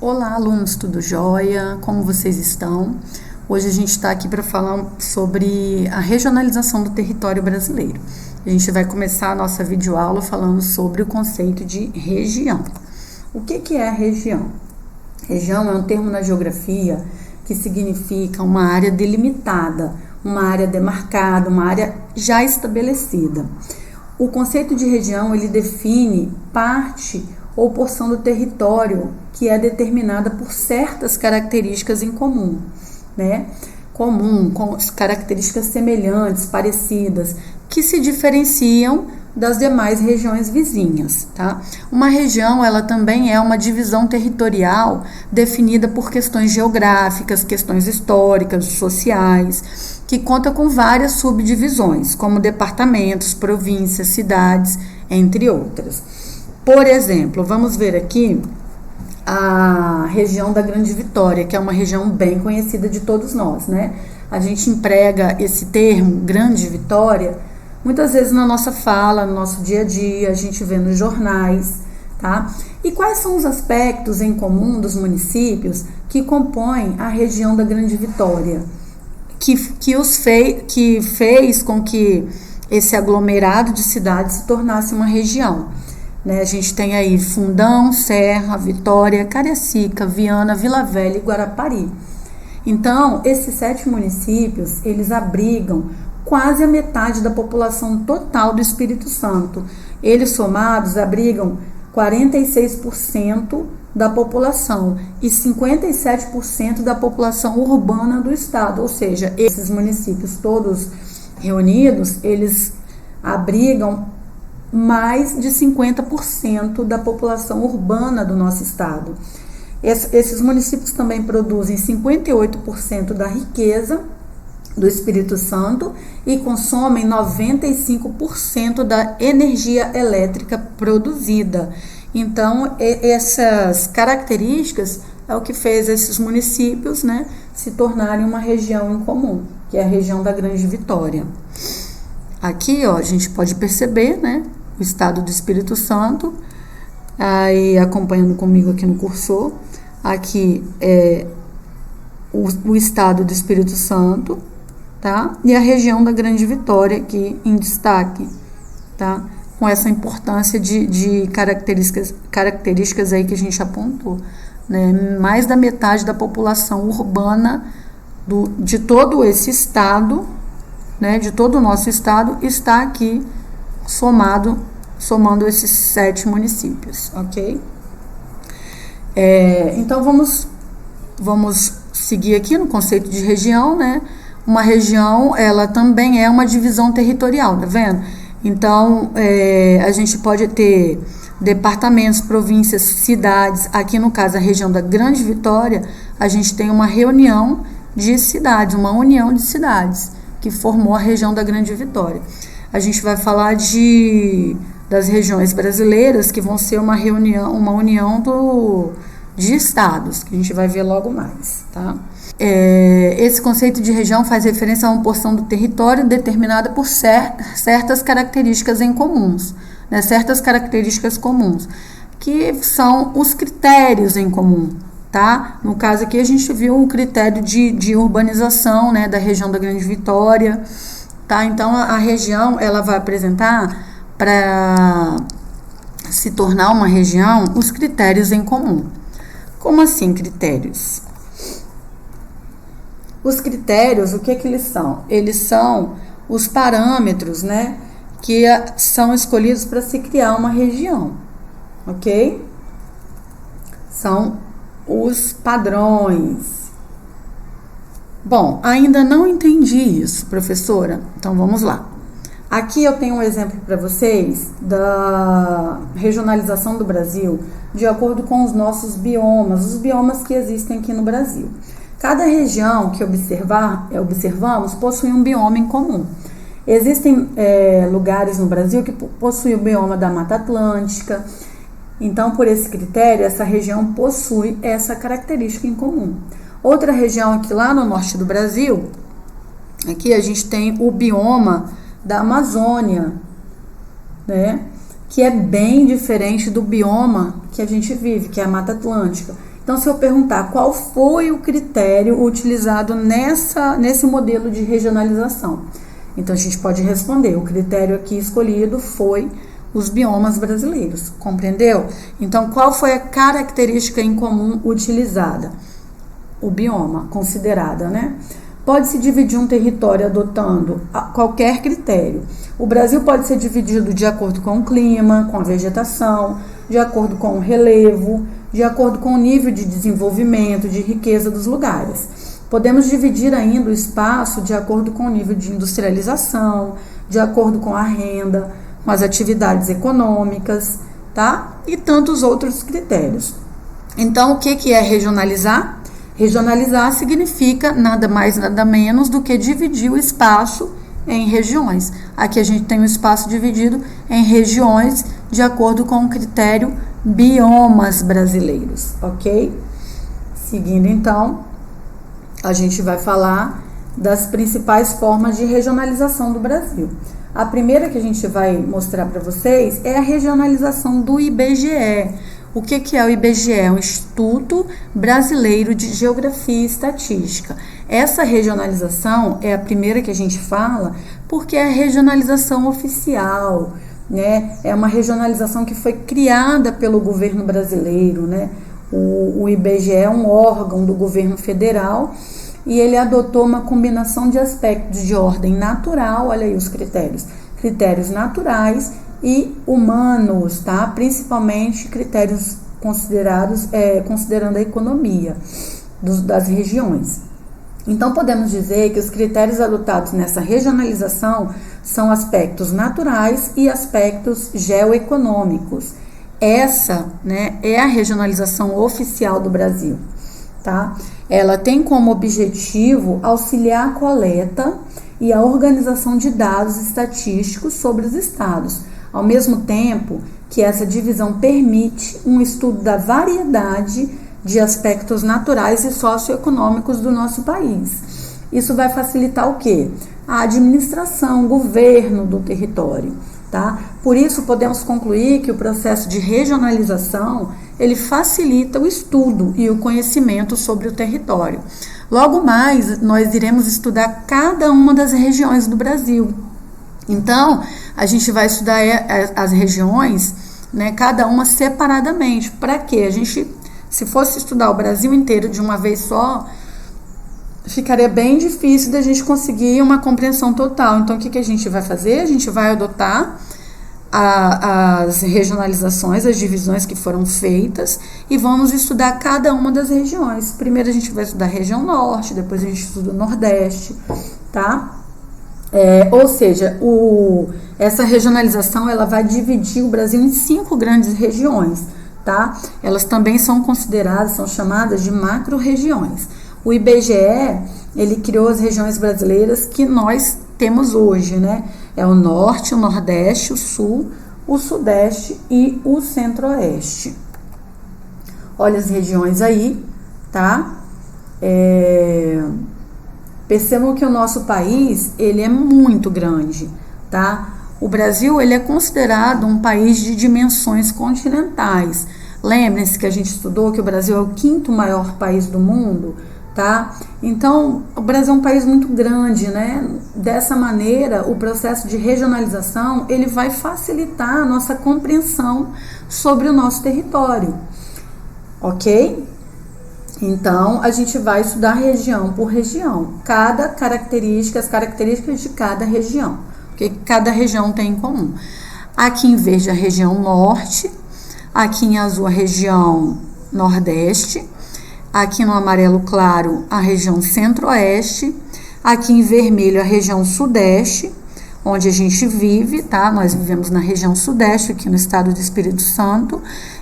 Olá, alunos, tudo jóia? Como vocês estão? Hoje a gente está aqui para falar sobre a regionalização do território brasileiro. A gente vai começar a nossa videoaula falando sobre o conceito de região. O que é a região? Região é um termo na geografia que significa uma área delimitada, uma área demarcada, uma área já estabelecida. O conceito de região, ele define parte ou porção do território que é determinada por certas características em comum, né? Com características semelhantes, parecidas, que se diferenciam das demais regiões vizinhas, tá? Uma região, ela também é uma divisão territorial definida por questões geográficas, questões históricas, sociais, que conta com várias subdivisões, como departamentos, províncias, cidades, entre outras. Por exemplo, vamos ver aqui a região da Grande Vitória, que é uma região bem conhecida de todos nós, né? A gente emprega esse termo, Grande Vitória, muitas vezes na nossa fala, no nosso dia a dia, a gente vê nos jornais, tá? E quais são os aspectos em comum dos municípios que compõem a região da Grande Vitória? Que fez com que esse aglomerado de cidades se tornasse uma região, né? A gente tem aí Fundão, Serra, Vitória, Cariacica, Viana, Vila Velha e Guarapari. Então, esses 7 municípios, eles abrigam quase a metade da população total do Espírito Santo. Eles somados abrigam 46% da população e 57% da população urbana do estado, ou seja, esses municípios todos reunidos, eles abrigam mais de 50% da população urbana do nosso estado. Esses municípios também produzem 58% da riqueza do Espírito Santo e consomem 95% da energia elétrica produzida. Então, essas características é o que fez esses municípios, né, se tornarem uma região em comum, que é a região da Grande Vitória. Aqui, ó, a gente pode perceber, né, o estado do Espírito Santo, aí acompanhando comigo aqui no cursor, aqui é o estado do Espírito Santo, tá? E a região da Grande Vitória aqui em destaque, tá? Com essa importância de características aí que a gente apontou, né? Mais da metade da população urbana de todo esse estado, né? De todo o nosso estado está aqui somando esses 7 municípios, ok? Então vamos seguir aqui no conceito de região, né? Uma região, ela também é uma divisão territorial, tá vendo? Então, a gente pode ter departamentos, províncias, cidades. Aqui, no caso, a região da Grande Vitória, a gente tem uma reunião de cidades, uma união de cidades, que formou a região da Grande Vitória. A gente vai falar das regiões brasileiras, que vão ser uma união de estados, que a gente vai ver logo mais, tá? Esse conceito de região faz referência a uma porção do território determinada por certas características em comuns, né? Certas características comuns, que são os critérios em comum, tá? No caso aqui a gente viu o critério de urbanização, né, da região da Grande Vitória, tá? Então a região, ela vai apresentar, para se tornar uma região, os critérios em comum. Como assim critérios? Os critérios, o que eles são? Eles são os parâmetros, né, que são escolhidos para se criar uma região, ok? São os padrões. Bom, ainda não entendi isso, professora. Então vamos lá. Aqui eu tenho um exemplo para vocês da regionalização do Brasil de acordo com os nossos biomas, os biomas que existem aqui no Brasil. Cada região que observamos possui um bioma em comum. Existem lugares no Brasil que possuem o bioma da Mata Atlântica. Então, por esse critério, essa região possui essa característica em comum. Outra região aqui lá no norte do Brasil, aqui a gente tem o bioma da Amazônia, né? Que é bem diferente do bioma que a gente vive, que é a Mata Atlântica. Então, se eu perguntar qual foi o critério utilizado nesse modelo de regionalização, então a gente pode responder, o critério aqui escolhido foi os biomas brasileiros, compreendeu? Então, qual foi a característica em comum utilizada? O bioma, considerada, né? Pode-se dividir um território adotando qualquer critério. O Brasil pode ser dividido de acordo com o clima, com a vegetação, de acordo com o relevo, de acordo com o nível de desenvolvimento, de riqueza dos lugares. Podemos dividir ainda o espaço de acordo com o nível de industrialização, de acordo com a renda, com as atividades econômicas, tá? E tantos outros critérios. Então, o que é regionalizar? Regionalizar significa nada mais, nada menos do que dividir o espaço em regiões. Aqui a gente tem o espaço dividido em regiões de acordo com o critério biomas brasileiros, ok? Seguindo então, a gente vai falar das principais formas de regionalização do Brasil. A primeira que a gente vai mostrar para vocês é a regionalização do IBGE. O que é o IBGE? É o Instituto Brasileiro de Geografia e Estatística. Essa regionalização é a primeira que a gente fala porque é a regionalização oficial, né? É uma regionalização que foi criada pelo governo brasileiro, né? O IBGE é um órgão do governo federal e ele adotou uma combinação de aspectos de ordem natural, olha aí os critérios naturais e humanos, tá? Principalmente critérios considerando a economia das regiões. Então, podemos dizer que os critérios adotados nessa regionalização são aspectos naturais e aspectos geoeconômicos. Essa, né, é a regionalização oficial do Brasil, tá? Ela tem como objetivo auxiliar a coleta e a organização de dados estatísticos sobre os estados, ao mesmo tempo que essa divisão permite um estudo da variedade de aspectos naturais e socioeconômicos do nosso país. Isso vai facilitar o quê? A administração, o governo do território, tá? Por isso, podemos concluir que o processo de regionalização, ele facilita o estudo e o conhecimento sobre o território. Logo mais, nós iremos estudar cada uma das regiões do Brasil. Então, a gente vai estudar as regiões, né, cada uma separadamente. Para quê? A gente, se fosse estudar o Brasil inteiro de uma vez só, ficaria bem difícil da gente conseguir uma compreensão total. Então, o que a gente vai fazer? A gente vai adotar as regionalizações, as divisões que foram feitas e vamos estudar cada uma das regiões. Primeiro a gente vai estudar a região norte, depois a gente estuda o nordeste, tá? Ou seja, essa regionalização ela vai dividir o Brasil em 5 grandes regiões, tá? Elas também são consideradas, são chamadas de macro-regiões. O IBGE, ele criou as regiões brasileiras que nós temos hoje, né? É o norte, o nordeste, o sul, o sudeste e o centro-oeste. Olha as regiões aí, tá? Percebam que o nosso país, ele é muito grande, tá? O Brasil, ele é considerado um país de dimensões continentais. Lembrem-se que a gente estudou que o Brasil é o 5º maior país do mundo, tá? Então, o Brasil é um país muito grande, né? Dessa maneira, o processo de regionalização, ele vai facilitar a nossa compreensão sobre o nosso território, ok? Então, a gente vai estudar região por região, as características de cada região, o que cada região tem em comum. Aqui em verde a região norte, aqui em azul a região nordeste, aqui no amarelo claro a região centro-oeste, aqui em vermelho a região sudeste, onde a gente vive, tá? Nós vivemos na região sudeste, aqui no estado do Espírito Santo,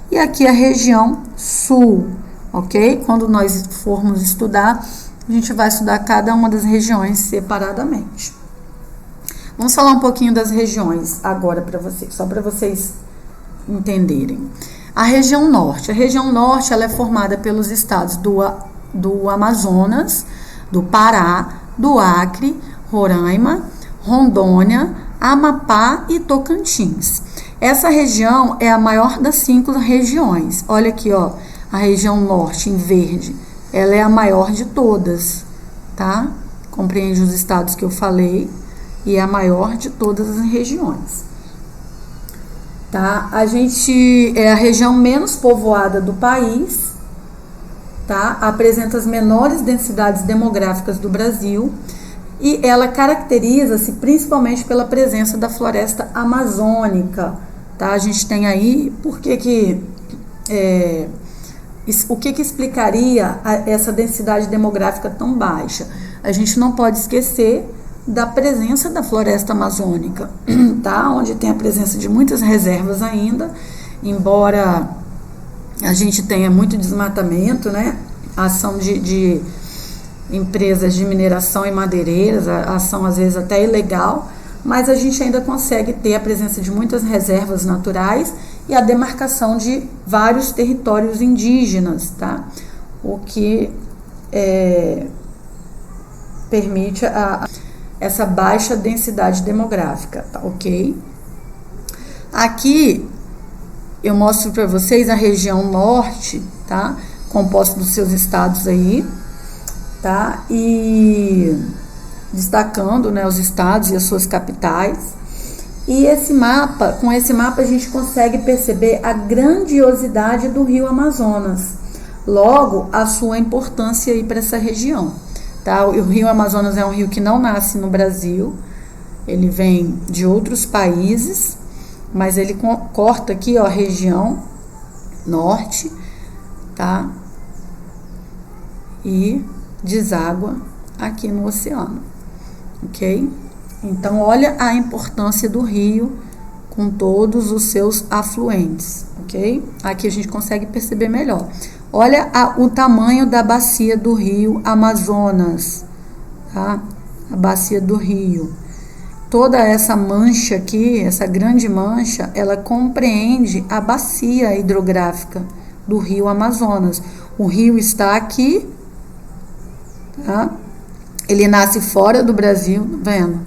e aqui a região sul, ok? Quando nós formos estudar, a gente vai estudar cada uma das regiões separadamente. Vamos falar um pouquinho das regiões agora para vocês, só para vocês entenderem. A região norte ela é formada pelos estados do Amazonas, do Pará, do Acre, Roraima, Rondônia, Amapá e Tocantins. Essa região é a maior das 5 regiões. Olha aqui, ó, A região norte, em verde, ela é a maior de todas, tá? Compreende os estados que eu falei e é a maior de todas as regiões. Tá? A gente é a região menos povoada do país, tá? Apresenta as menores densidades demográficas do Brasil e ela caracteriza-se principalmente pela presença da floresta amazônica, tá? A gente tem aí, o que explicaria essa densidade demográfica tão baixa? A gente não pode esquecer da presença da floresta amazônica, tá? Onde tem a presença de muitas reservas ainda, embora a gente tenha muito desmatamento, né? A ação de empresas de mineração e madeireiras, a ação às vezes até ilegal, mas a gente ainda consegue ter a presença de muitas reservas naturais e a demarcação de vários territórios indígenas, tá? O que permite essa baixa densidade demográfica, tá ok? Aqui eu mostro para vocês a região norte, tá? Composta dos seus estados aí, tá? E destacando, né, os estados e as suas capitais. E com esse mapa a gente consegue perceber a grandiosidade do rio Amazonas, logo a sua importância aí para essa região. Tá? O rio Amazonas é um rio que não nasce no Brasil, ele vem de outros países, mas ele corta aqui, ó, a região norte, tá? E deságua aqui no oceano, ok? Então, olha a importância do rio com todos os seus afluentes, ok? Aqui a gente consegue perceber melhor. Olha o tamanho da bacia do rio Amazonas, tá? A bacia do rio. Toda essa mancha aqui, essa grande mancha, ela compreende a bacia hidrográfica do rio Amazonas. O rio está aqui, tá? Ele nasce fora do Brasil, tá vendo?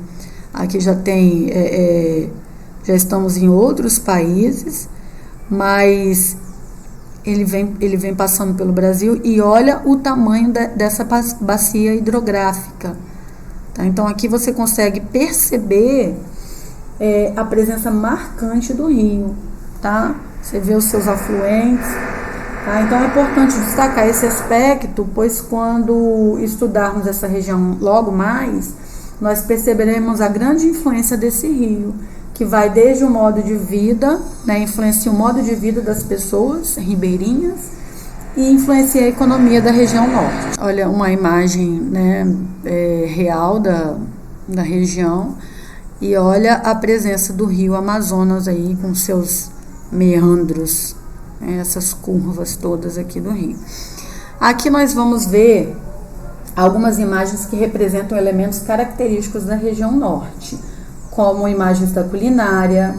Aqui já tem, já estamos em outros países, mas ele vem passando pelo Brasil e olha o tamanho dessa bacia hidrográfica. Tá? Então aqui você consegue perceber a presença marcante do rio, tá? Você vê os seus afluentes. Tá? Então é importante destacar esse aspecto, pois quando estudarmos essa região logo mais, nós perceberemos a grande influência desse rio, que vai desde o modo de vida, né, influencia o modo de vida das pessoas ribeirinhas e influencia a economia da região norte. Olha uma imagem, né, real da região e olha a presença do rio Amazonas aí com seus meandros, né, essas curvas todas aqui do rio. Aqui nós vamos ver algumas imagens que representam elementos característicos da região norte, como imagens da culinária,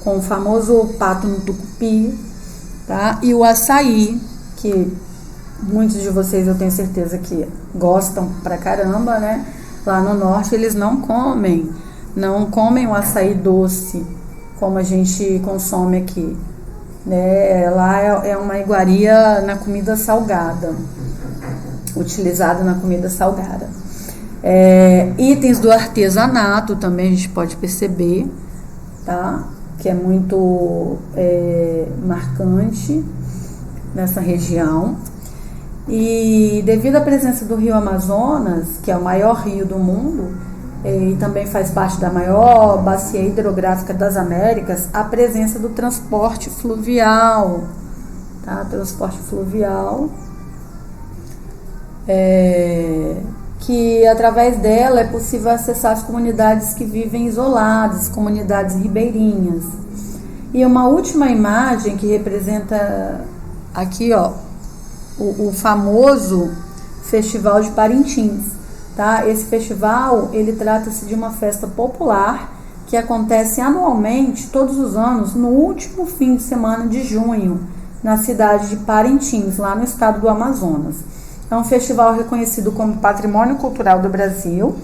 com o famoso pato no tucupi, tá? E o açaí, que muitos de vocês eu tenho certeza que gostam pra caramba, né? Lá no norte eles não comem o açaí doce, como a gente consome aqui, né? Lá é uma iguaria na comida salgada, utilizada na comida salgada. Itens do artesanato também a gente pode perceber, tá? Que é muito marcante nessa região. E devido à presença do rio Amazonas, que é o maior rio do mundo, e também faz parte da maior bacia hidrográfica das Américas, a presença do transporte fluvial, tá? Transporte fluvial, que através dela é possível acessar as comunidades que vivem isoladas, comunidades ribeirinhas. E uma última imagem que representa aqui, ó, o famoso Festival de Parintins, tá? Esse festival, ele trata-se de uma festa popular que acontece anualmente, todos os anos, no último fim de semana de junho, na cidade de Parintins, lá no estado do Amazonas. É um festival reconhecido como Patrimônio Cultural do Brasil.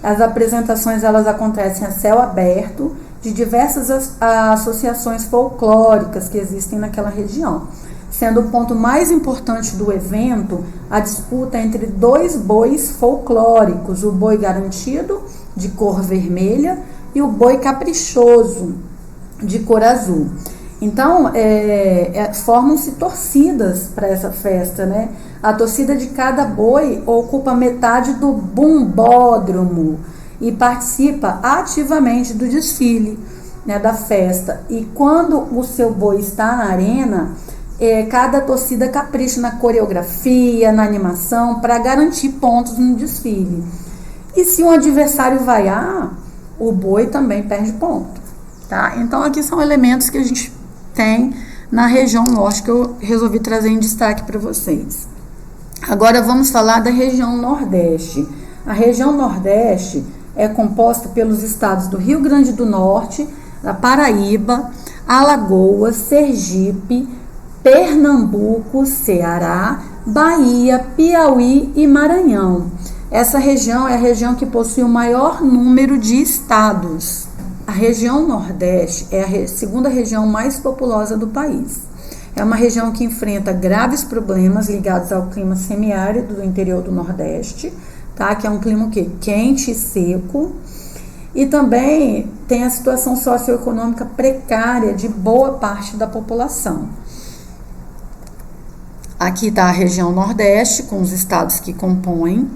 As apresentações elas acontecem a céu aberto de diversas associações folclóricas que existem naquela região. sendo o ponto mais importante do evento a disputa entre dois bois folclóricos, o boi garantido, de cor vermelha, e o boi caprichoso, de cor azul. Então, formam-se torcidas para essa festa, né? A torcida de cada boi ocupa metade do bumbódromo e participa ativamente do desfile, né, da festa. E quando o seu boi está na arena, cada torcida capricha na coreografia, na animação, para garantir pontos no desfile. E se um adversário vaiar, o boi também perde ponto, tá? Então, aqui são elementos que a gente tem na região norte que eu resolvi trazer em destaque para vocês. Agora vamos falar da região nordeste. A região nordeste é composta pelos estados do Rio Grande do Norte, da Paraíba, Alagoas, Sergipe, Pernambuco, Ceará, Bahia, Piauí e Maranhão. Essa região é a região que possui o maior número de estados. A região Nordeste é a segunda região mais populosa do país. É uma região que enfrenta graves problemas ligados ao clima semiárido do interior do Nordeste, tá? Que é um clima quente e seco. E também tem a situação socioeconômica precária de boa parte da população. Aqui está a região Nordeste, com os estados que compõem,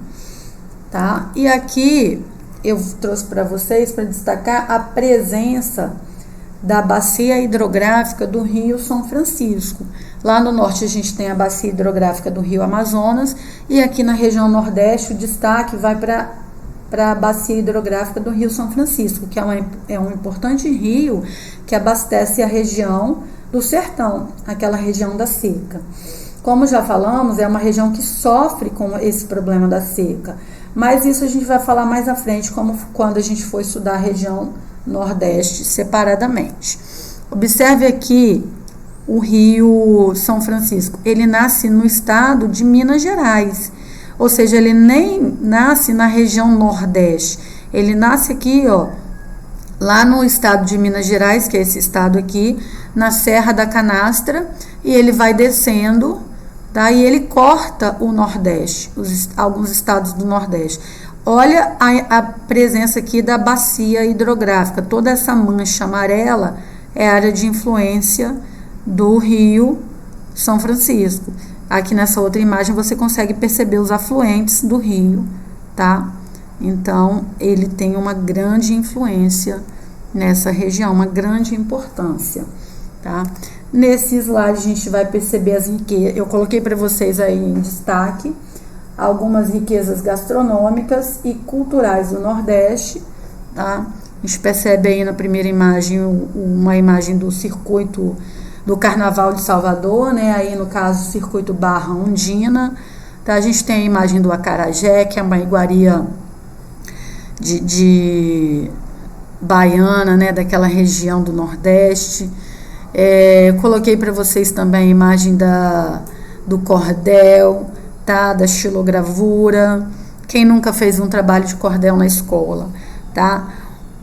tá? E aqui eu trouxe para vocês para destacar a presença da bacia hidrográfica do Rio São Francisco. Lá no norte a gente tem a bacia hidrográfica do Rio Amazonas e aqui na região Nordeste o destaque vai para a bacia hidrográfica do Rio São Francisco, que é um importante rio que abastece a região do sertão, aquela região da seca. Como já falamos, é uma região que sofre com esse problema da seca, mas isso a gente vai falar mais à frente, como quando a gente for estudar a região Nordeste separadamente. Observe aqui o Rio São Francisco. Ele nasce no estado de Minas Gerais, ou seja, ele nem nasce na região Nordeste. Ele nasce aqui, ó, lá no estado de Minas Gerais, que é esse estado aqui, na Serra da Canastra, e ele vai descendo, tá? E ele corta o Nordeste, alguns estados do Nordeste. Olha a presença aqui da bacia hidrográfica. Toda essa mancha amarela é a área de influência do Rio São Francisco. Aqui nessa outra imagem você consegue perceber os afluentes do rio, tá? Então, ele tem uma grande influência nessa região, uma grande importância, tá? Nesse slide a gente vai perceber as riquezas. Eu coloquei para vocês aí em destaque algumas riquezas gastronômicas e culturais do Nordeste, tá? A gente percebe aí na primeira imagem uma imagem do circuito do Carnaval de Salvador, né? Aí no caso o circuito Barra Ondina, tá? A gente tem a imagem do acarajé, que é uma iguaria de baiana, né? Daquela região do Nordeste. Coloquei para vocês também a imagem do cordel, tá? Da xilogravura. Quem nunca fez um trabalho de cordel na escola, tá?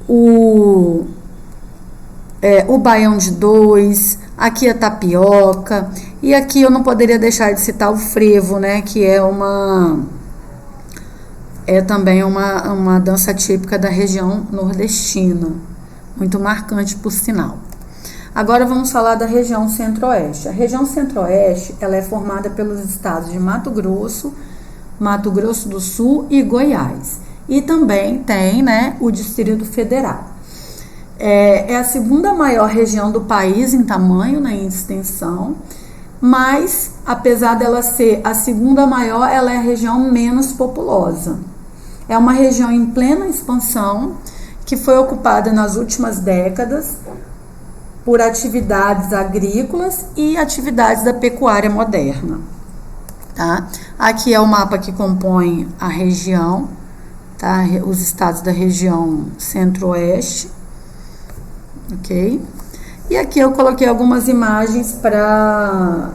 O baião de dois, aqui a tapioca, e aqui eu não poderia deixar de citar o frevo, né? Que é também uma dança típica da região nordestina, muito marcante por sinal. Agora vamos falar da região Centro-Oeste. A região Centro-Oeste, ela é formada pelos estados de Mato Grosso do Sul e Goiás. E também tem, né, o Distrito Federal. É a segunda maior região do país em tamanho, né, em extensão, mas apesar dela ser a segunda maior, ela é a região menos populosa. É uma região em plena expansão que foi ocupada nas últimas décadas por atividades agrícolas e atividades da pecuária moderna, tá? Aqui é o mapa que compõe a região, tá? Os estados da região Centro-Oeste, ok? E aqui eu coloquei algumas imagens para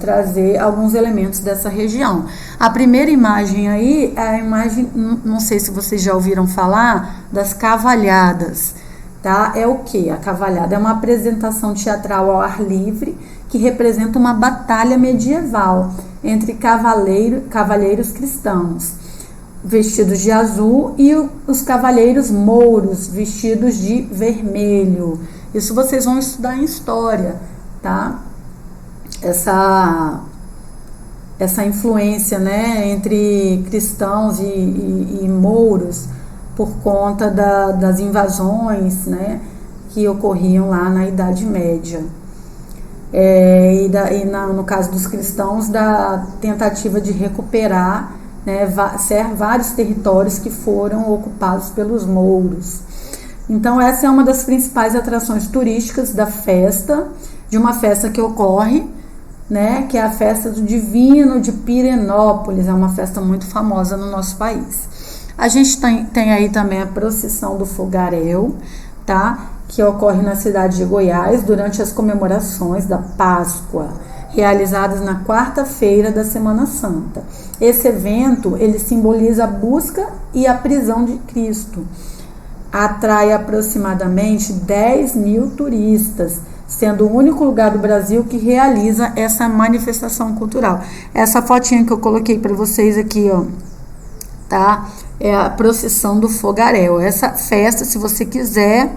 trazer alguns elementos dessa região. A primeira imagem aí é a imagem, não sei se vocês já ouviram falar, das cavalhadas. Tá? É o que? A cavalhada é uma apresentação teatral ao ar livre que representa uma batalha medieval entre cavaleiros cristãos, vestidos de azul, e os cavaleiros mouros, vestidos de vermelho. Isso vocês vão estudar em história, tá? Essa influência, né, entre cristãos e mouros por conta das invasões, né, que ocorriam lá na Idade Média. No caso dos cristãos, da tentativa de recuperar, né, vários territórios que foram ocupados pelos mouros. Então essa é uma das principais atrações turísticas da festa, de uma festa que ocorre, né, que é a festa do Divino de Pirenópolis. É uma festa muito famosa no nosso país. A gente tem aí também a procissão do fogaréu, tá, que ocorre na cidade de Goiás durante as comemorações da Páscoa, realizadas na quarta-feira da Semana Santa. Esse evento, ele simboliza a busca e a prisão de Cristo. Atrai aproximadamente 10 mil turistas, sendo o único lugar do Brasil que realiza essa manifestação cultural. Essa fotinha que eu coloquei para vocês aqui, ó, tá? É a procissão do fogaréu. Essa festa, se você quiser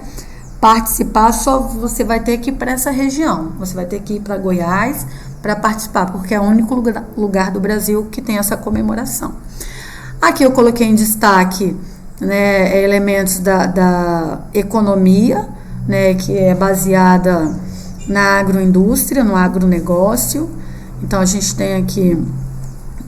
participar, só você vai ter que ir para essa região. Você vai ter que ir para Goiás para participar, porque é o único lugar do Brasil que tem essa comemoração. Aqui eu coloquei em destaque, né, elementos da economia, né, que é baseada na agroindústria, no agronegócio. Então a gente tem aqui,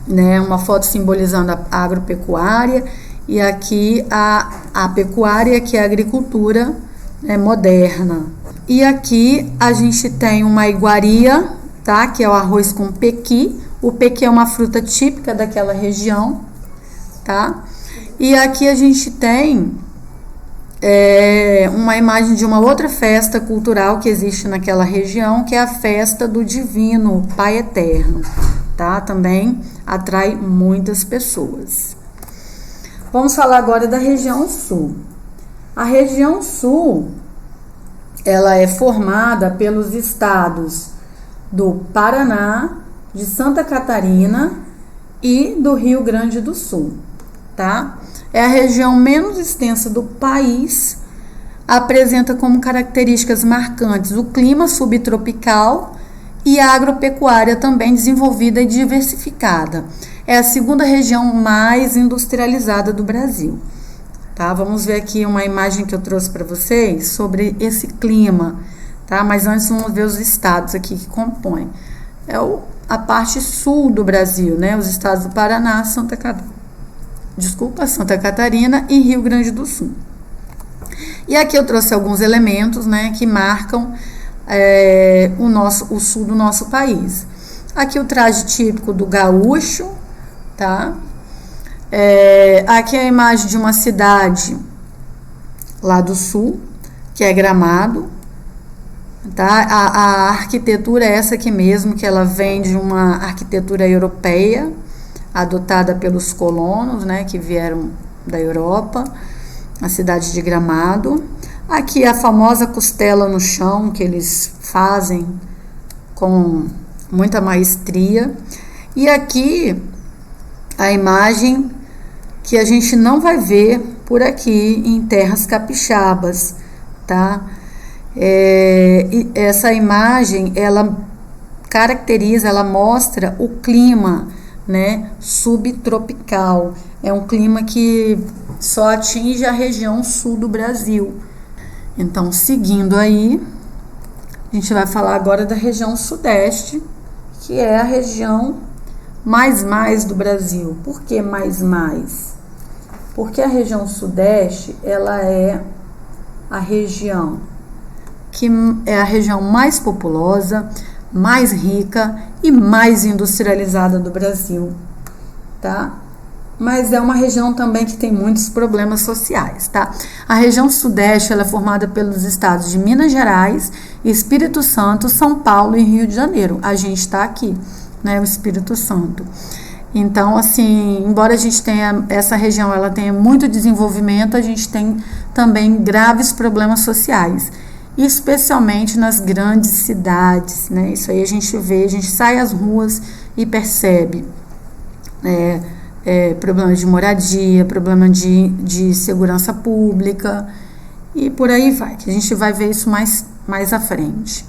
né, uma foto simbolizando a agropecuária, e aqui a pecuária, que é a agricultura, né, moderna. E aqui a gente tem uma iguaria, tá, que é o arroz com pequi. O pequi é uma fruta típica daquela região, tá? E aqui a gente tem uma imagem de uma outra festa cultural que existe naquela região, que é a festa do Divino Pai Eterno, tá? Também atrai muitas pessoas. Vamos falar agora da região sul. A região sul, ela é formada pelos estados do Paraná, de Santa Catarina e do Rio Grande do Sul, tá? É a região menos extensa do país, apresenta como características marcantes o clima subtropical e a agropecuária também desenvolvida e diversificada. É a segunda região mais industrializada do Brasil, tá? Vamos ver aqui uma imagem que eu trouxe para vocês sobre esse clima, tá? Mas antes vamos ver os estados aqui que compõem. A parte sul do Brasil, né? Os estados do Paraná, Santa Catarina e Rio Grande do Sul. E aqui eu trouxe alguns elementos, né, que marcam o sul do nosso país. Aqui o traje típico do gaúcho, tá? Aqui é a imagem de uma cidade lá do sul, que é Gramado, tá? A arquitetura é essa aqui mesmo, que ela vem de uma arquitetura europeia, adotada pelos colonos, né, que vieram da Europa, a cidade de Gramado. Aqui a famosa costela no chão, que eles fazem com muita maestria. E aqui a imagem que a gente não vai ver por aqui em terras capixabas, tá? E essa imagem, ela caracteriza, ela mostra o clima, né, subtropical. É um clima que só atinge a região sul do Brasil. Então, seguindo aí, a gente vai falar agora da região sudeste, que é a região mais do Brasil. Por que mais? Porque a região sudeste, ela é a região que é a região mais populosa, mais rica e mais industrializada do Brasil, tá? Mas é uma região também que tem muitos problemas sociais, tá? A região sudeste, ela é formada pelos estados de Minas Gerais, Espírito Santo, São Paulo e Rio de Janeiro. A gente está aqui, né, o Espírito Santo. Então, assim, embora a gente tenha, essa região, ela tenha muito desenvolvimento, a gente tem também graves problemas sociais. especialmente nas grandes cidades, né? Isso aí a gente vê, a gente sai às ruas e percebe problemas de moradia, problema de segurança pública e por aí vai, que a gente vai ver isso mais à frente.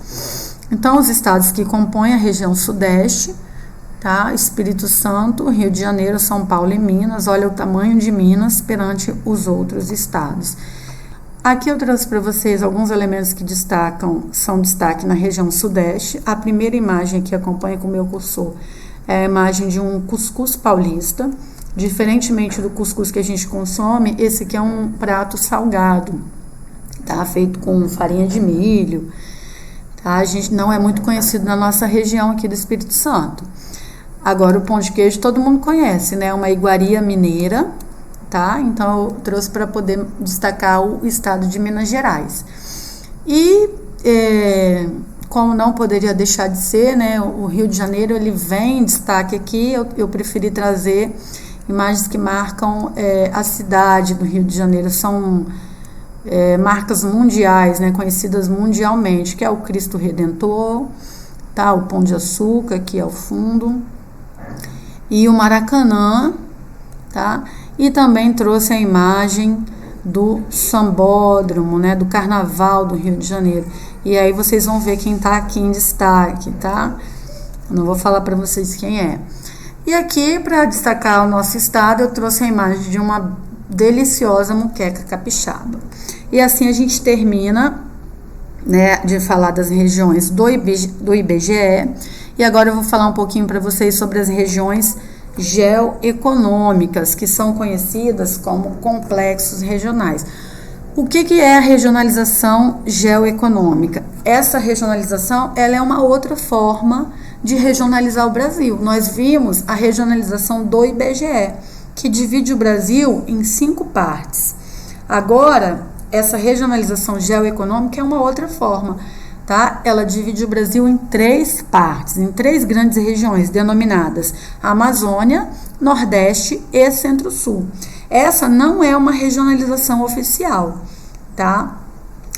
Então, os estados que compõem a região sudeste, tá? Espírito Santo, Rio de Janeiro, São Paulo e Minas. Olha o tamanho de Minas perante os outros estados. Aqui eu trouxe para vocês alguns elementos que são destaque na região sudeste. A primeira imagem que acompanha com o meu cursor é a imagem de um cuscuz paulista. Diferentemente do cuscuz que a gente consome, esse aqui é um prato salgado, tá? Feito com farinha de milho, tá? A gente não é muito conhecido na nossa região aqui do Espírito Santo. Agora, o pão de queijo todo mundo conhece, né? Uma iguaria mineira, tá? Então, eu trouxe para poder destacar o estado de Minas Gerais. E, como não poderia deixar de ser, né? O Rio de Janeiro, ele vem em destaque aqui. Eu preferi trazer imagens que marcam a cidade do Rio de Janeiro. São marcas mundiais, né? Conhecidas mundialmente, que é o Cristo Redentor, tá? O Pão de Açúcar, aqui ao fundo. E o Maracanã, tá? E também trouxe a imagem do Sambódromo, né? Do Carnaval do Rio de Janeiro. E aí vocês vão ver quem tá aqui em destaque, tá? Eu não vou falar para vocês quem é. E aqui, para destacar o nosso estado, eu trouxe a imagem de uma deliciosa moqueca capixaba. E assim a gente termina, né, de falar das regiões do IBGE. E agora eu vou falar um pouquinho para vocês sobre as regiões geoeconômicas, que são conhecidas como complexos regionais. O que é a regionalização geoeconômica? Essa regionalização, ela é uma outra forma de regionalizar o Brasil. Nós vimos a regionalização do IBGE, que divide o Brasil em 5 partes. Agora, essa regionalização geoeconômica é uma outra forma, tá? Ela divide o Brasil em 3 partes, em 3 grandes regiões, denominadas Amazônia, Nordeste e Centro-Sul. Essa não é uma regionalização oficial, tá?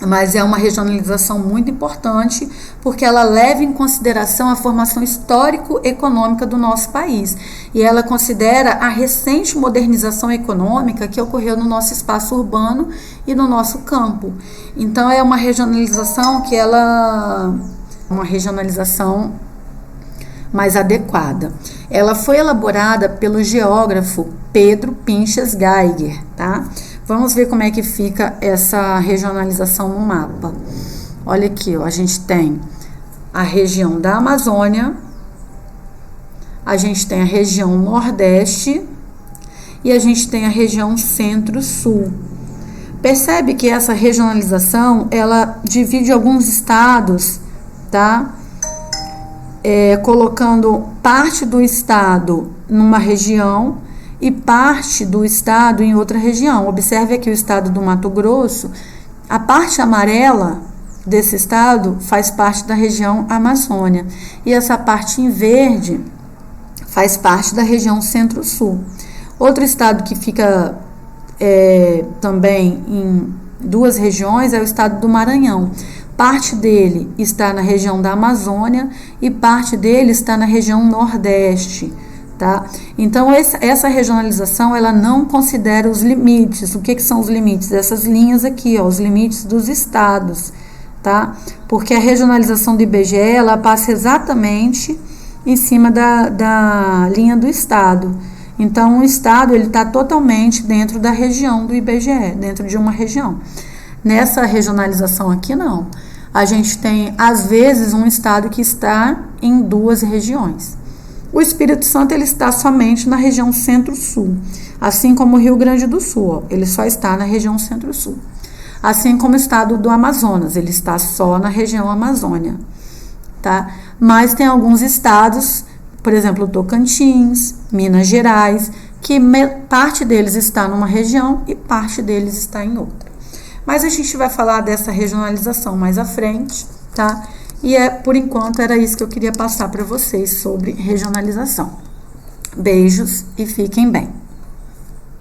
Mas é uma regionalização muito importante, porque ela leva em consideração a formação histórico-econômica do nosso país. E ela considera a recente modernização econômica que ocorreu no nosso espaço urbano e no nosso campo. Então, é uma regionalização uma regionalização mais adequada. Ela foi elaborada pelo geógrafo Pedro Pinchas Geiger, tá? Vamos ver como é que fica essa regionalização no mapa. Olha aqui, ó, a gente tem a região da Amazônia, a gente tem a região Nordeste e a gente tem a região Centro-Sul. Percebe que essa regionalização, ela divide alguns estados, tá? Colocando parte do estado numa região e parte do estado em outra região. Observe aqui o estado do Mato Grosso. A parte amarela desse estado faz parte da região Amazônia. E essa parte em verde faz parte da região Centro-Sul. Outro estado que fica também em 2 regiões é o estado do Maranhão. Parte dele está na região da Amazônia e parte dele está na região Nordeste. Tá? Então, essa regionalização, ela não considera os limites. O que são os limites? Essas linhas aqui, ó, os limites dos estados, tá? Porque a regionalização do IBGE, ela passa exatamente em cima da linha do estado. Então, o estado, ele está totalmente dentro da região do IBGE, dentro de uma região. Nessa regionalização aqui, não. A gente tem, às vezes, um estado que está em 2 regiões. O Espírito Santo, ele está somente na região Centro-Sul, assim como o Rio Grande do Sul, ó, ele só está na região Centro-Sul. Assim como o estado do Amazonas, ele está só na região Amazônia, tá? Mas tem alguns estados, por exemplo, Tocantins, Minas Gerais, que parte deles está numa região e parte deles está em outra. Mas a gente vai falar dessa regionalização mais à frente, tá? E por enquanto era isso que eu queria passar para vocês sobre regionalização. Beijos e fiquem bem.